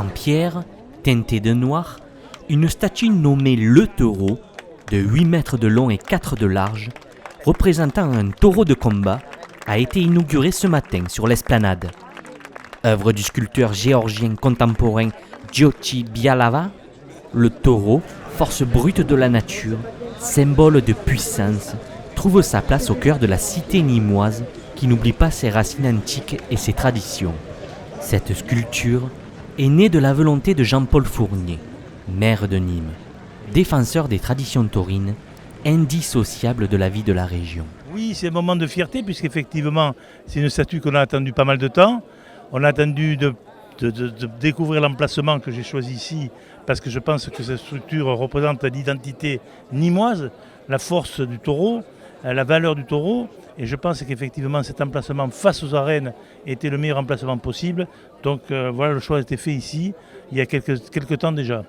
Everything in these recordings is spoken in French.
En pierre, teintée de noir, une statue nommée le taureau, de 8 mètres de long et 4 de large, représentant un taureau de combat, a été inaugurée ce matin sur l'esplanade. Œuvre du sculpteur géorgien contemporain György Bialava, le taureau, force brute de la nature, symbole de puissance, trouve sa place au cœur de la cité nîmoise qui n'oublie pas ses racines antiques et ses traditions. Cette sculpture est née de la volonté de Jean-Paul Fournier, maire de Nîmes, défenseur des traditions taurines, indissociable de la vie de la région. Oui, c'est un moment de fierté puisqu'effectivement, c'est une statue qu'on a attendue pas mal de temps. On a attendu de découvrir l'emplacement que j'ai choisi ici parce que je pense que cette structure représente l'identité nîmoise, la force du taureau, la valeur du taureau. Et je pense qu'effectivement cet emplacement face aux arènes était le meilleur emplacement possible. Donc voilà, le choix a été fait ici il y a quelques temps déjà.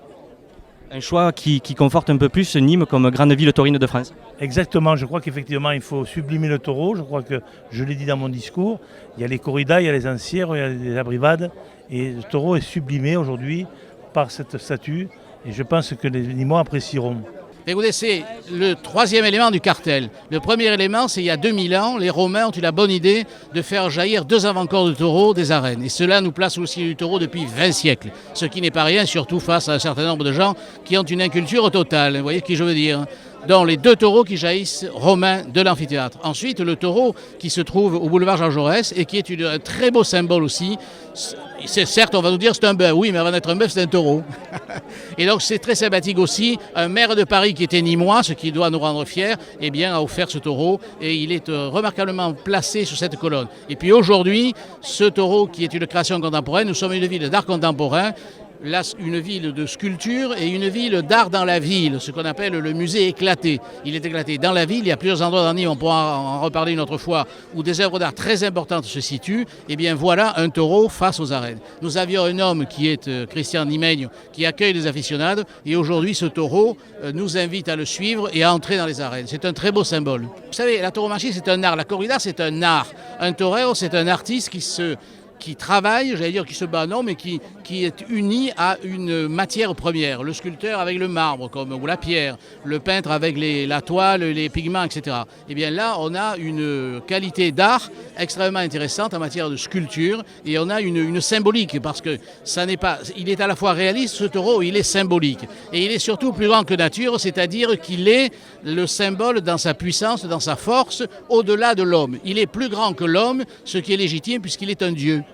Un choix qui conforte un peu plus Nîmes comme grande ville taurine de France. Exactement, je crois qu'effectivement il faut sublimer le taureau, je crois que je l'ai dit dans mon discours, il y a les corridas, il y a les ancières, il y a les abrivades, et le taureau est sublimé aujourd'hui par cette statue, et je pense que les Nîmois apprécieront. Écoutez, c'est le troisième élément du cartel. Le premier élément, c'est il y a 2000 ans, les Romains ont eu la bonne idée de faire jaillir 2 avant-corps de taureau des arènes. Et cela nous place au ciel du taureau depuis 20 siècles. Ce qui n'est pas rien, surtout face à un certain nombre de gens qui ont une inculture totale. Vous voyez ce que je veux dire ? Dans les 2 taureaux qui jaillissent romains de l'amphithéâtre. Ensuite, le taureau qui se trouve au boulevard Jean Jaurès et qui est un très beau symbole aussi. Certes, on va nous dire c'est un bœuf. Oui, mais avant d'être un bœuf, c'est un taureau. Et donc, c'est très sympathique aussi. Un maire de Paris qui était nîmois, ce qui doit nous rendre fiers, eh bien, a offert ce taureau et il est remarquablement placé sur cette colonne. Et puis aujourd'hui, ce taureau qui est une création contemporaine, nous sommes une ville d'art contemporain. Là, une ville de sculpture et une ville d'art dans la ville, ce qu'on appelle le musée éclaté. Il est éclaté dans la ville, il y a plusieurs endroits dans Nîmes, on pourra en reparler une autre fois, où des œuvres d'art très importantes se situent. Et bien voilà un taureau face aux arènes. Nous avions un homme qui est Christian Nimeigno, qui accueille les aficionados, et aujourd'hui ce taureau nous invite à le suivre et à entrer dans les arènes. C'est un très beau symbole. Vous savez, la tauromachie c'est un art, la corrida c'est un art. Un torero c'est un artiste qui travaille, j'allais dire qui se bat, non, mais qui est uni à une matière première. Le sculpteur avec le marbre ou la pierre, le peintre avec la toile, les pigments, etc. Et bien là, on a une qualité d'art extrêmement intéressante en matière de sculpture et on a une symbolique parce que il est à la fois réaliste, ce taureau, il est symbolique. Et il est surtout plus grand que nature, c'est-à-dire qu'il est le symbole dans sa puissance, dans sa force, au-delà de l'homme. Il est plus grand que l'homme, ce qui est légitime puisqu'il est un dieu.